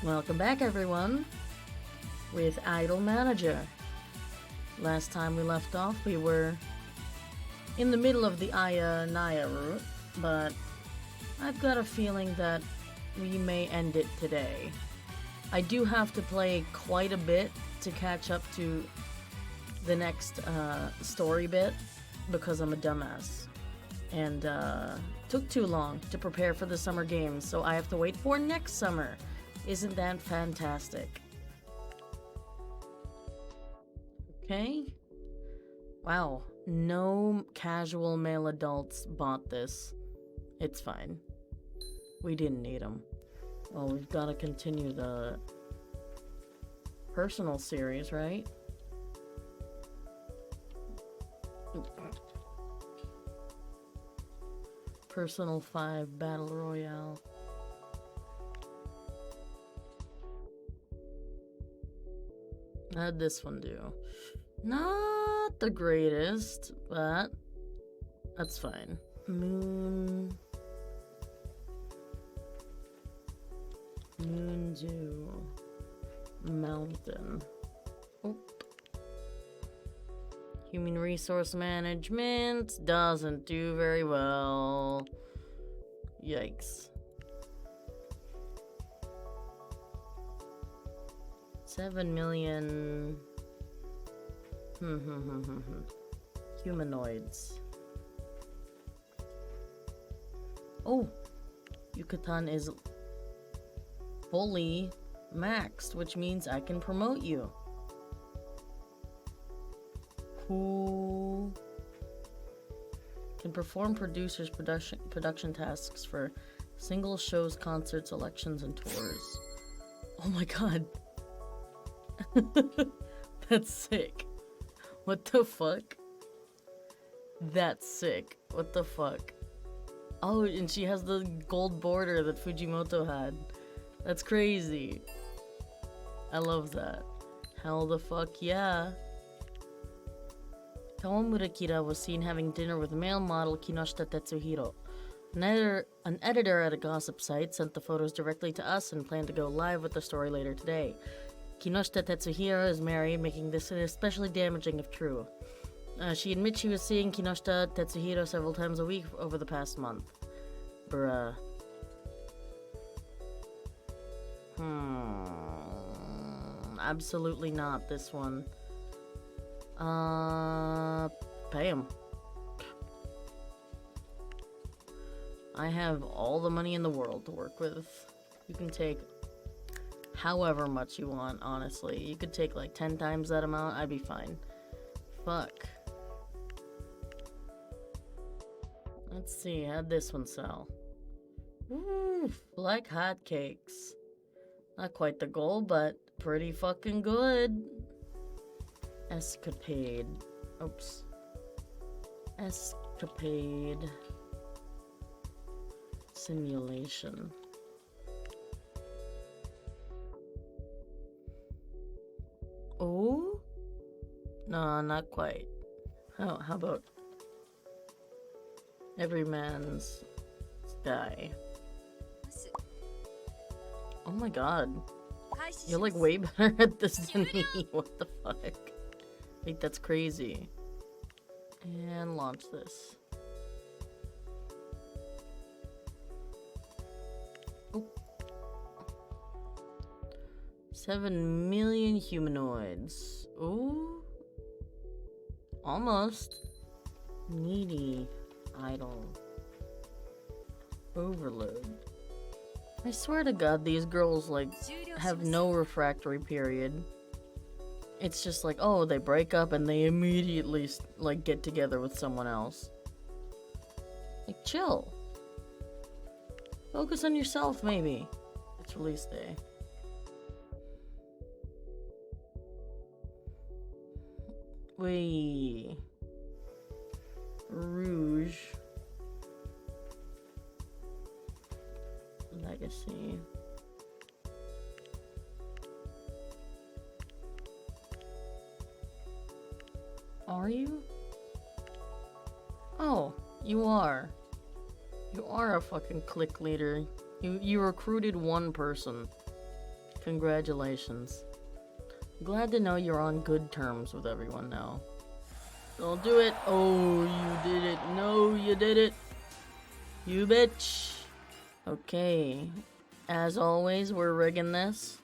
Welcome back, everyone, with Idol Manager. Last time we left off, we were in the middle of the Aya Naya route, but I've got a feeling that we may end it today. I do have to play quite a bit to catch up to the next story bit because I'm a dumbass. And took too long to prepare for the summer games, so I have to wait for next summer. Isn't that fantastic? Okay. Wow, no casual male adults bought this. It's fine. We didn't need them. Well, we've got to continue the personal series, right? Personal 5 Battle Royale. How'd this one do? Not the greatest, but that's fine. Moon Dew Mountain. Oh. Human resource management doesn't do very well. Yikes. 7 million humanoids. Oh, Yucatan is fully maxed, which means I can promote you. Who can perform producers' production tasks for single shows, concerts, elections, and tours. Oh my god. That's sick. What the fuck? That's sick. What the fuck? Oh, and she has the gold border that Fujimoto had. That's crazy. I love that. Hell the fuck yeah. Kawamura Kira was seen having dinner with male model Kinoshita Tetsuhiro. An editor at a gossip site sent the photos directly to us and planned to go live with the story later today. Kinoshita Tetsuhiro is married, making this especially damaging if true. She admits she was seeing Kinoshita Tetsuhiro several times a week over the past month. Bruh. Absolutely not this one. Pay him. I have all the money in the world to work with. You can take however much you want, honestly. You could take like 10 times that amount, I'd be fine. Fuck. Let's see, how'd this one sell? Ooh, like hotcakes. Not quite the goal, but pretty fucking good. Escapade. Oops. Escapade. Simulation. Oh? No, not quite. How about Every Man's Sky? Oh my god. You're like way better at this than me. What the fuck? Wait, that's crazy. And launch this. Oh. 7 million humanoids. Ooh. Almost. Needy idol. Overload. I swear to god, these girls, like, have no refractory period. It's just like, oh, they break up and they immediately, like, get together with someone else. Like, chill. Focus on yourself, maybe. It's release day. Wait. Rouge. Legacy. Are you? Oh, you are. You are a fucking clique leader. You recruited one person. Congratulations. Glad to know you're on good terms with everyone now. Don't do it. Oh, you did it. No, you did it. You bitch. Okay. As always, we're rigging this.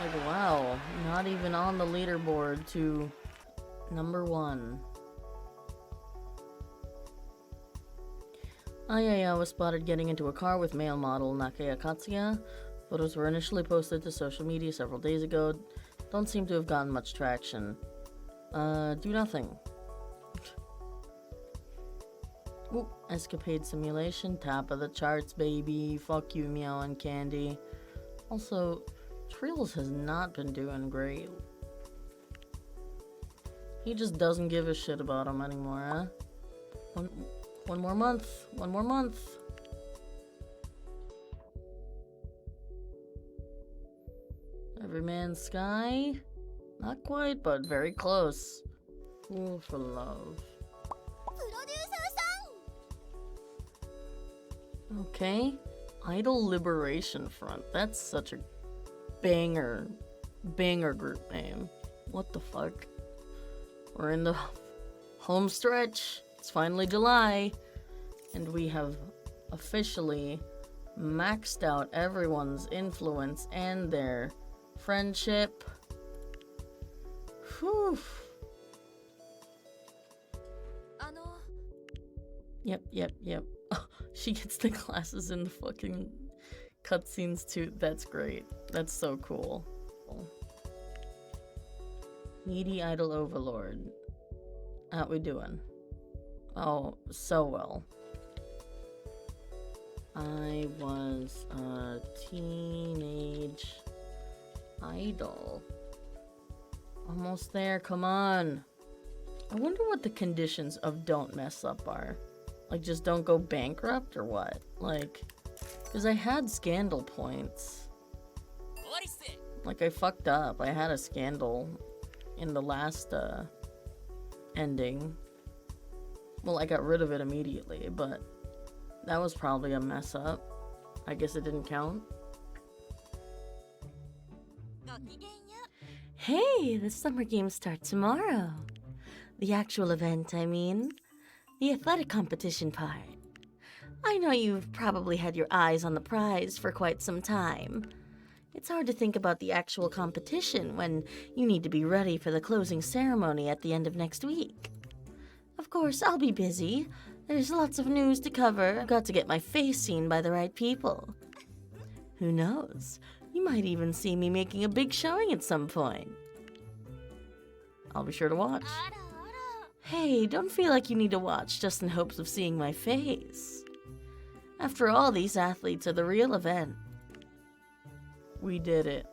Like, wow. Not even on the leaderboard to number 1. Ayaya was spotted getting into a car with male model Nakaya Katsuya. Photos were initially posted to social media several days ago. Don't seem to have gotten much traction. Do nothing. Ooh, escapade simulation, top of the charts, baby. Fuck you, Meow and Candy. Also, Trills has not been doing great. He just doesn't give a shit about him anymore, huh? One more month. One more month. Everyman Sky? Not quite, but very close. Ooh, for love. Okay. Idol Liberation Front. That's such a banger group name. What the fuck? We're in the home stretch. It's finally July. And we have officially maxed out everyone's influence and their friendship. Whew. Yep. She gets the glasses in the fucking cutscenes too. That's great. That's so cool. Needy Idol Overlord. How we doing? Oh, so well. I was a teenage idol. Almost there, come on. I wonder what the conditions of don't mess up are. Like, just don't go bankrupt or what? Like, because I had scandal points. Like, I fucked up. I had a scandal in the last ending. Well, I got rid of it immediately, but that was probably a mess up. I guess it didn't count. Hey, the summer games start tomorrow. The actual event, I mean. The athletic competition part. I know you've probably had your eyes on the prize for quite some time. It's hard to think about the actual competition when you need to be ready for the closing ceremony at the end of next week. Of course, I'll be busy. There's lots of news to cover. I've got to get my face seen by the right people. Who knows? You might even see me making a big showing at some point. I'll be sure to watch. Hey, don't feel like you need to watch just in hopes of seeing my face. After all, these athletes are the real event. We did it.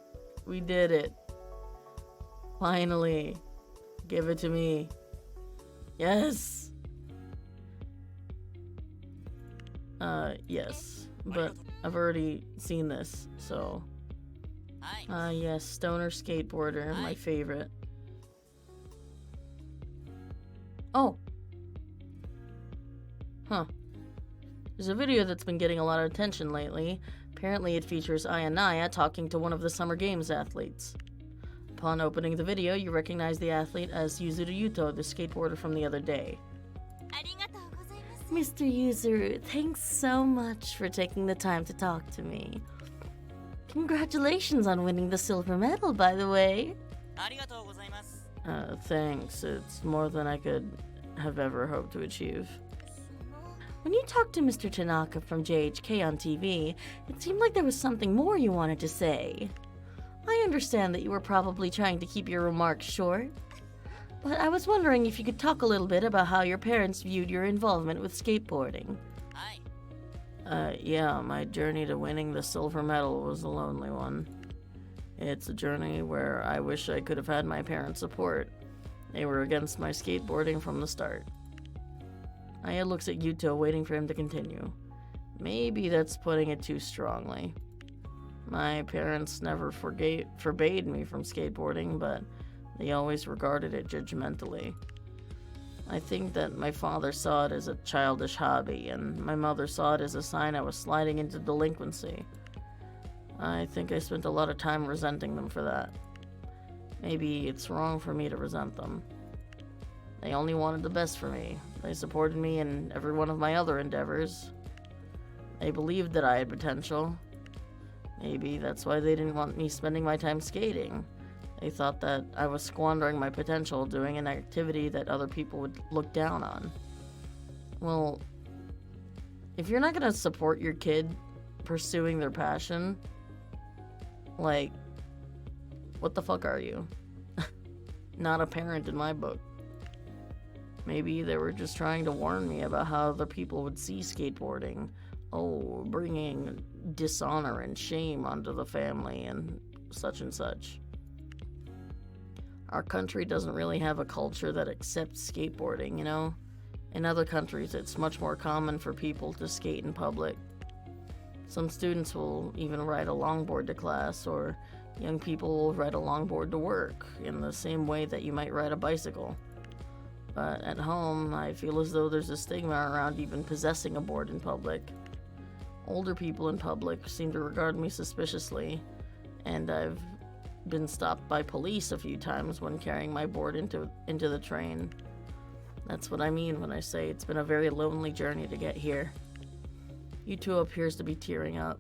We did it. Finally. Give it to me. Yes. Yes. But I've already seen this, so. Yes, Stoner Skateboarder, my favorite. Oh. Huh. There's a video that's been getting a lot of attention lately. Apparently it features Ayanaya talking to one of the Summer Games athletes. Upon opening the video, you recognize the athlete as Yuzuru Yuto, the skateboarder from the other day. Mr. Yuzuru, thanks so much for taking the time to talk to me. Congratulations on winning the silver medal, by the way. Thanks. It's more than I could have ever hoped to achieve. When you talked to Mr. Tanaka from JHK on TV, it seemed like there was something more you wanted to say. I understand that you were probably trying to keep your remarks short, but I was wondering if you could talk a little bit about how your parents viewed your involvement with skateboarding. Yeah, my journey to winning the silver medal was a lonely one. It's a journey where I wish I could have had my parents' support. They were against my skateboarding from the start. Aya looks at Yuto, waiting for him to continue. Maybe that's putting it too strongly. My parents never forbade me from skateboarding, but they always regarded it judgmentally. I think that my father saw it as a childish hobby, and my mother saw it as a sign I was sliding into delinquency. I think I spent a lot of time resenting them for that. Maybe it's wrong for me to resent them. They only wanted the best for me. They supported me in every one of my other endeavors. They believed that I had potential. Maybe that's why they didn't want me spending my time skating. They thought that I was squandering my potential doing an activity that other people would look down on. Well, if you're not gonna support your kid pursuing their passion, like, what the fuck are you? Not a parent in my book. Maybe they were just trying to warn me about how other people would see skateboarding. Oh, bringing dishonor and shame onto the family and such and such. Our country doesn't really have a culture that accepts skateboarding, you know? In other countries, it's much more common for people to skate in public. Some students will even ride a longboard to class, or young people will ride a longboard to work, in the same way that you might ride a bicycle. But at home, I feel as though there's a stigma around even possessing a board in public. Older people in public seem to regard me suspiciously, and I've been stopped by police a few times when carrying my board into the train. That's what I mean when I say it's been a very lonely journey to get here. Yuto appears to be tearing up.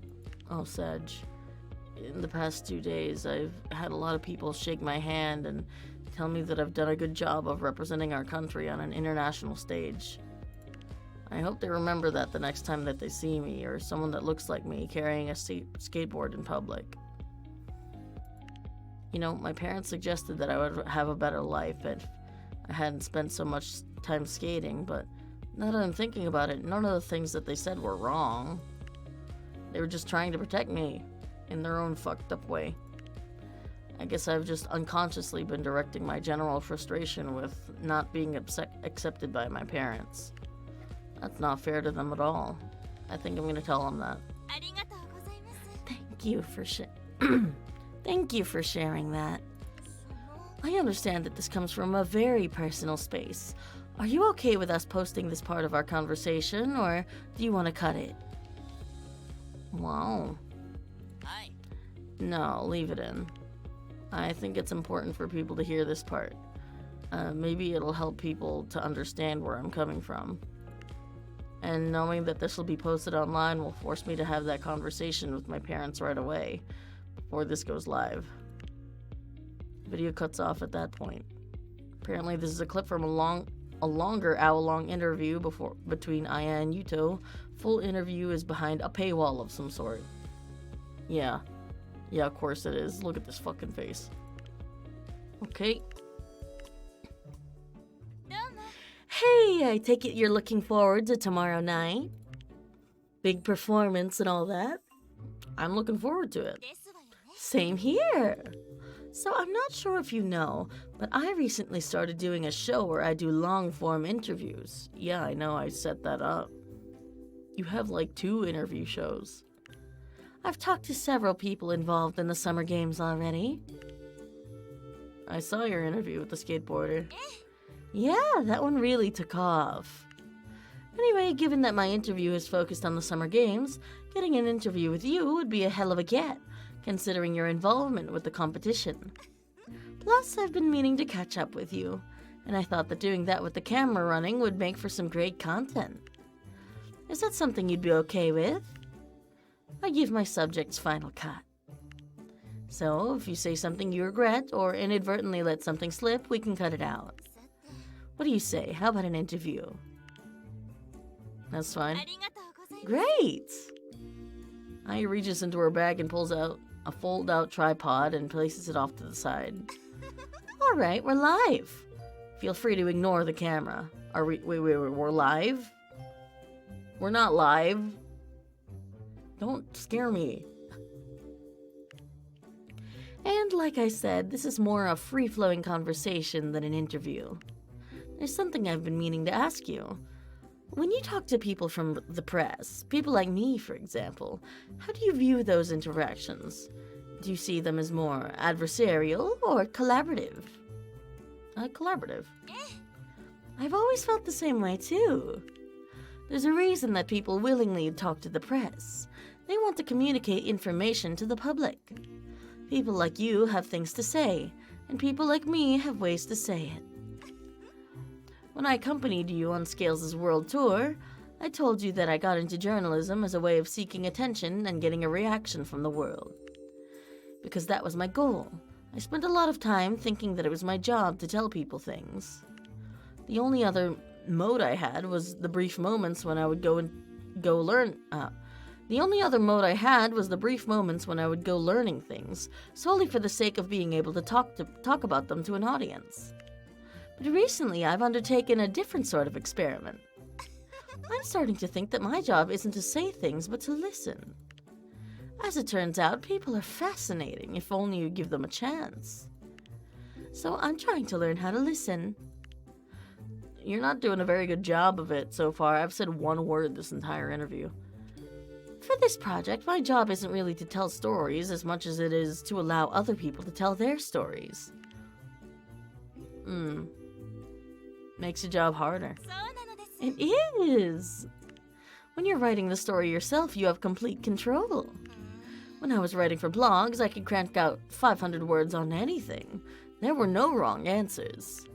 Oh, Sedge. In the past 2 days, I've had a lot of people shake my hand and tell me that I've done a good job of representing our country on an international stage. I hope they remember that the next time that they see me, or someone that looks like me, carrying a skateboard in public. You know, my parents suggested that I would have a better life if I hadn't spent so much time skating, but now that I'm thinking about it, none of the things that they said were wrong. They were just trying to protect me in their own fucked up way. I guess I've just unconsciously been directing my general frustration with not being accepted by my parents. That's not fair to them at all. I think I'm gonna tell them that. Thank you for Thank you for sharing that. I understand that this comes from a very personal space. Are you okay with us posting this part of our conversation, or do you want to cut it? Wow. No, leave it in. I think it's important for people to hear this part. Maybe it'll help people to understand where I'm coming from. And knowing that this will be posted online will force me to have that conversation with my parents right away, before this goes live. Video cuts off at that point. Apparently this is a clip from a longer hour-long interview between Aya and Yuto. Full interview is behind a paywall of some sort. Yeah, of course it is. Look at this fucking face. Okay. Hey, I take it you're looking forward to tomorrow night? Big performance and all that? I'm looking forward to it. Same here. So I'm not sure if you know, but I recently started doing a show where I do long-form interviews. Yeah, I know, I set that up. You have like 2 interview shows. I've talked to several people involved in the Summer Games already. I saw your interview with the skateboarder. Yeah, that one really took off. Anyway, given that my interview is focused on the Summer Games, getting an interview with you would be a hell of a get, considering your involvement with the competition. Plus, I've been meaning to catch up with you, and I thought that doing that with the camera running would make for some great content. Is that something you'd be okay with? I give my subjects final cut. So, if you say something you regret or inadvertently let something slip, we can cut it out. What do you say? How about an interview? That's fine. Great! Aya reaches into her bag and pulls out a fold-out tripod and places it off to the side. Alright, we're live. Feel free to ignore the camera. Are we- wait, we're live? We're not live. Don't scare me. And like I said, this is more a free-flowing conversation than an interview. There's something I've been meaning to ask you. When you talk to people from the press, people like me, for example, how do you view those interactions? Do you see them as more adversarial or collaborative? Collaborative. I've always felt the same way, too. There's a reason that people willingly talk to the press. They want to communicate information to the public. People like you have things to say, and people like me have ways to say it. When I accompanied you on Scales' world tour, I told you that I got into journalism as a way of seeking attention and getting a reaction from the world. Because that was my goal. I spent a lot of time thinking that it was my job to tell people things. The only other mode I had was the brief moments when I would go learning things, solely for the sake of being able to talk about them to an audience. But recently I've undertaken a different sort of experiment. I'm starting to think that my job isn't to say things, but to listen. As it turns out, people are fascinating if only you give them a chance. So I'm trying to learn how to listen. You're not doing a very good job of it so far. I've said one word this entire interview. For this project, my job isn't really to tell stories as much as it is to allow other people to tell their stories. Makes your job harder. It is! When you're writing the story yourself, you have complete control. When I was writing for blogs, I could crank out 500 words on anything. There were no wrong answers.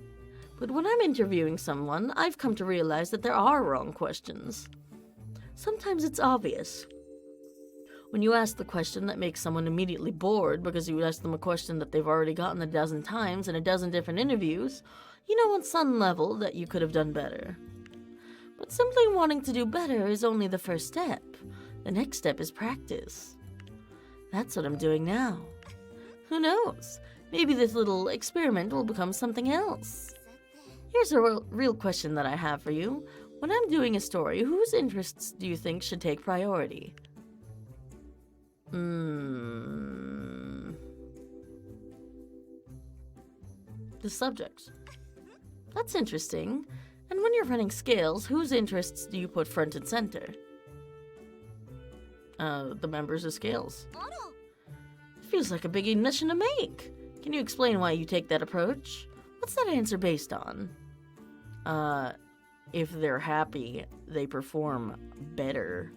But when I'm interviewing someone, I've come to realize that there are wrong questions. Sometimes it's obvious. When you ask the question that makes someone immediately bored because you ask them a question that they've already gotten a dozen times in a dozen different interviews, you know on some level that you could have done better. But simply wanting to do better is only the first step. The next step is practice. That's what I'm doing now. Who knows? Maybe this little experiment will become something else. Here's a real question that I have for you. When I'm doing a story, whose interests do you think should take priority? The subject. That's interesting. And when you're running Scales, whose interests do you put front and center? The members of Scales. It feels like a big admission to make. Can you explain why you take that approach? What's that answer based on? If they're happy, they perform better.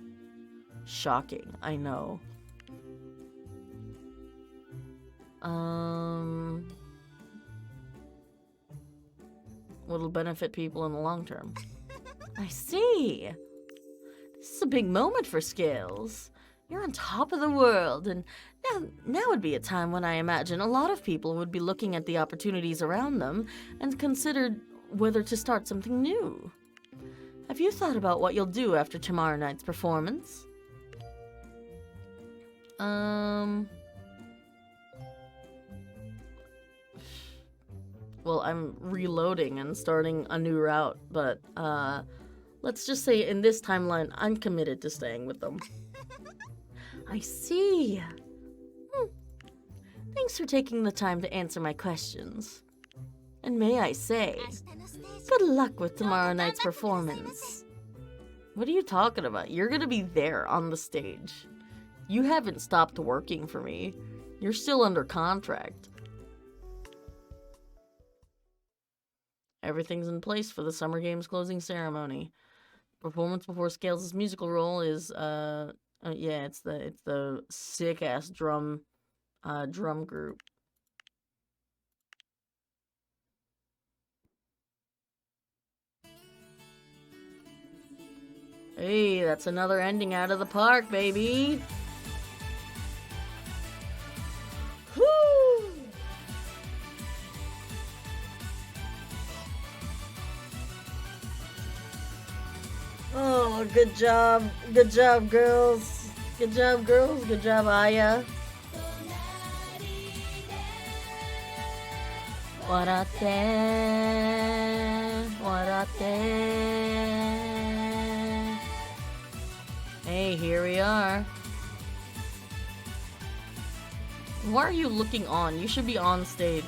Shocking, I know. What'll benefit people in the long term. I see. This is a big moment for Scales. You're on top of the world, and now would be a time when I imagine a lot of people would be looking at the opportunities around them and considered whether to start something new. Have you thought about what you'll do after tomorrow night's performance? Well, I'm reloading and starting a new route, but, let's just say in this timeline, I'm committed to staying with them. I see. Thanks for taking the time to answer my questions. And may I say, good luck with tomorrow night's performance. What are you talking about? You're gonna be there on the stage. You haven't stopped working for me. You're still under contract. Everything's in place for the Summer Games closing ceremony. Performance before Scales' musical role is, yeah, it's the sick-ass drum group. Hey, that's another ending out of the park, baby! Woo! Oh, good job. Good job, girls. Good job, girls. Good job, Aya. Warate. Hey, here we are. Why are you looking on? You should be on stage.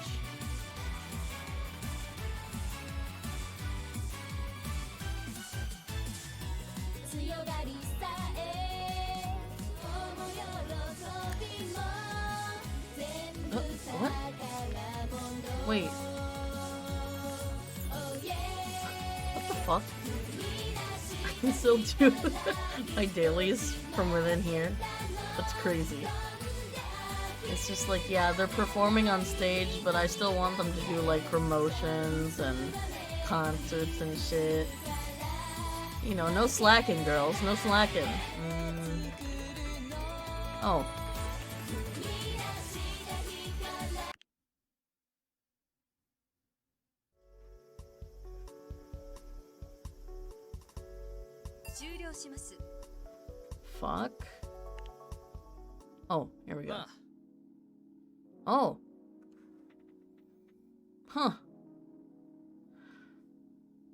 What? Wait. What the fuck? I can still do my dailies from within here. That's crazy. It's just like, yeah, they're performing on stage, but I still want them to do like promotions and concerts and shit. You know, no slacking, girls. No slacking. Oh. Fuck. Oh, here we go. Oh. Huh.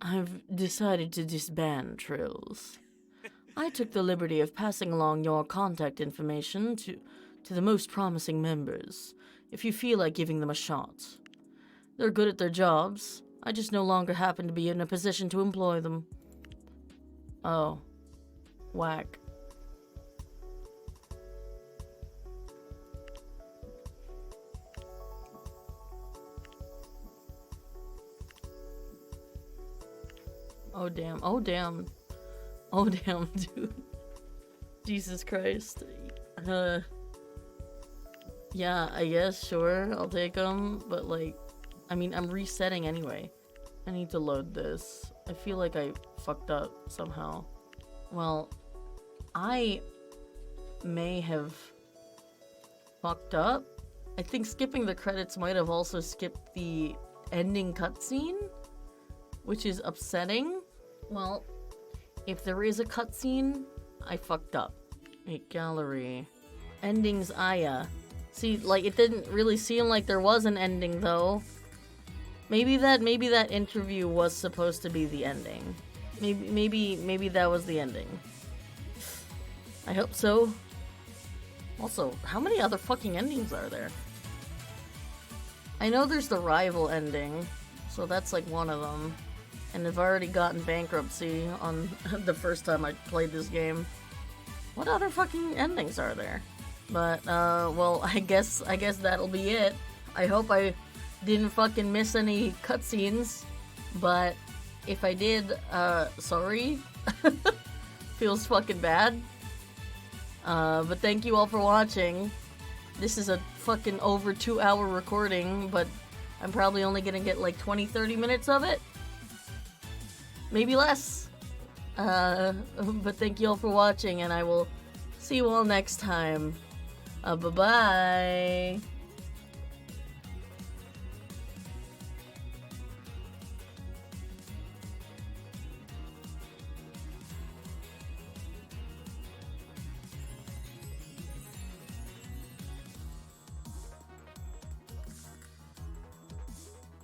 I've decided to disband Trills. I took the liberty of passing along your contact information to the most promising members, if you feel like giving them a shot. They're good at their jobs. I just no longer happen to be in a position to employ them. Oh. Whack. Oh damn, oh damn. Oh damn, dude. Jesus Christ. Yeah, I guess, sure, I'll take them, but like, I mean, I'm resetting anyway. I need to load this. I feel like I fucked up somehow. Well, I may have fucked up. I think skipping the credits might have also skipped the ending cutscene, which is upsetting. Well, if there is a cutscene, I fucked up. A gallery. Endings Aya. See, like, it didn't really seem like there was an ending, though. Maybe that interview was supposed to be the ending. Maybe that was the ending. I hope so. Also, how many other fucking endings are there? I know there's the rival ending, so that's like one of them. And I've already gotten bankruptcy on the first time I played this game. What other fucking endings are there? But, well, I guess that'll be it. I hope I didn't fucking miss any cutscenes, but if I did, sorry. Feels fucking bad. But thank you all for watching. This is a fucking over 2-hour recording, but I'm probably only gonna get like 20-30 minutes of it. Maybe less. But thank you all for watching, and I will see you all next time. Bye-bye.